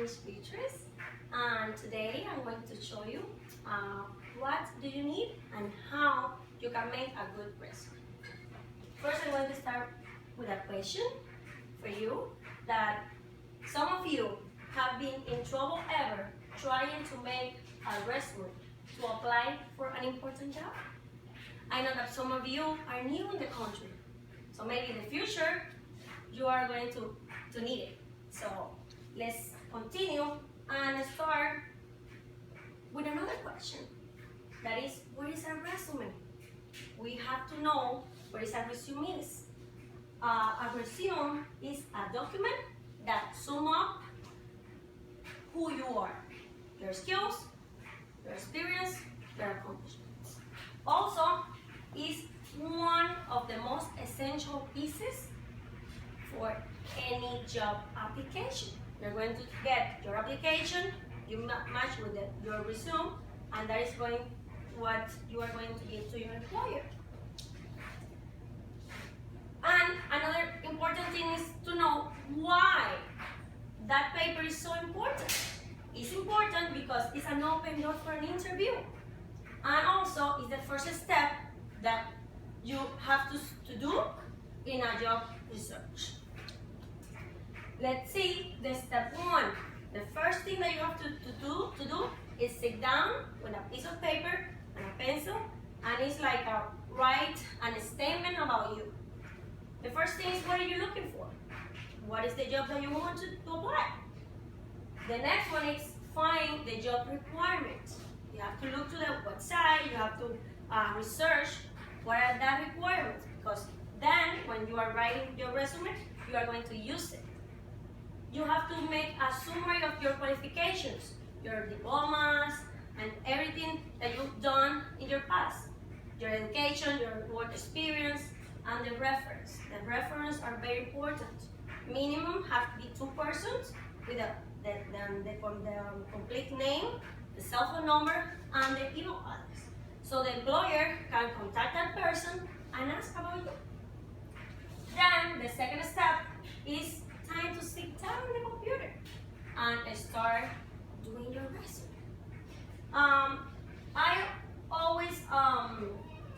Spanish teachers, and today I'm going to show you what do you need and how you can make a good resume. First, I'm going to start with a question for you that some of you have been in trouble ever trying to make a resume to apply for an important job. I know that some of you are new in the country, so maybe in the future you are going to need it. So let's continue and start with another question. That is, what is a resume? We have to know what is a resume is. A resume is a document that sums up who you are, your skills, your experience, your accomplishments. Also, is one of the most essential pieces for any job application. You're going to get your application, you match with your resume, and that is what you are going to give to your employer. And another important thing is to know why that paper is so important. It's important because it's an open door for an interview. And also, it's the first step that you have to do in a job research. Let's see the step one. The first thing that you have to do is sit down with a piece of paper and a pencil, and it's like write a statement about you. The first thing is, what are you looking for? What is the job that you want to apply? The next one is find the job requirements. You have to look to the website, you have to research what are the requirements, because then when you are writing your resume, you are going to use it. You have to make a summary of your qualifications, your diplomas, and everything that you've done in your past. Your education, your work experience, and the reference. The reference are very important. Minimum have to be 2 persons with the complete name, the cell phone number, and the email address. So the employer can contact that person and ask about you. Then the second step is time to sit down on the computer and start doing your resume. I always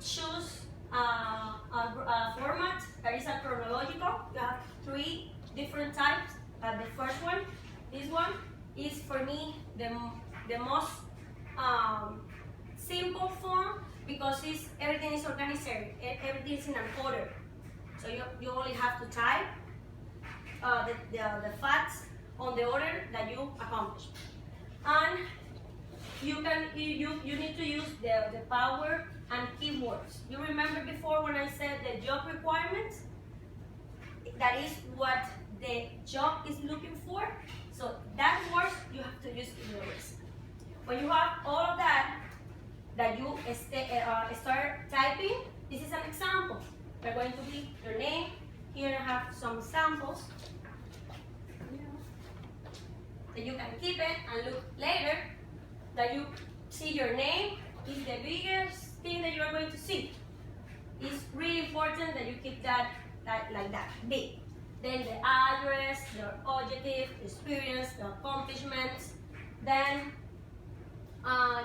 choose a format that is a chronological. You have 3 different types. The first one, this one, is for me the most simple form because everything is organized, everything is in an order. So you only have to type the facts on the order that you accomplished. And you need to use the power and keywords. You remember before when I said the job requirements? That is what the job is looking for. So that words you have to use in your resume. When you have all of that you start typing, this is an example. They're going to be your name. Here I have some samples. That you can keep it and look later. That you see your name is the biggest thing that you are going to see. It's really important that you keep that like that, big. Then the address, your objective, experience, the accomplishments, then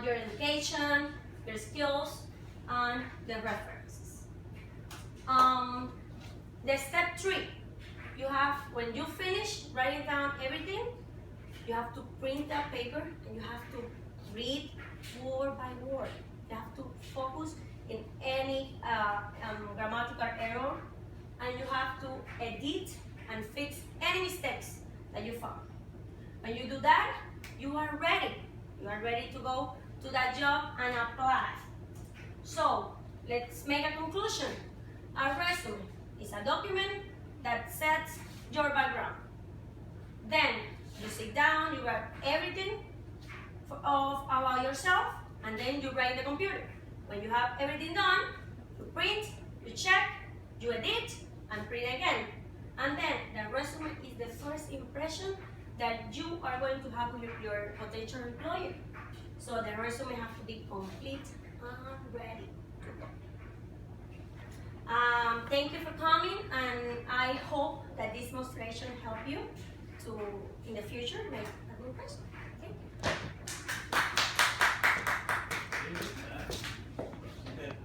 your education, your skills, and the references. The step 3, you have, when you finish writing down everything, you have to print that paper and you have to read word by word. You have to focus in any grammatical error, and you have to edit and fix any mistakes that you found. When you do that, you are ready. You are ready to go to that job and apply. So let's make a conclusion. A resume is a document that sets your background. Then you sit down, you write everything about yourself, and then you write in the computer. When you have everything done, you print, you check, you edit, and print again. And then the resume is the first impression that you are going to have with your potential employer. So the resume has to be complete and ready to go. Thank you for coming, and I hope that this demonstration helped you to to, in the future, make a good person. Okay?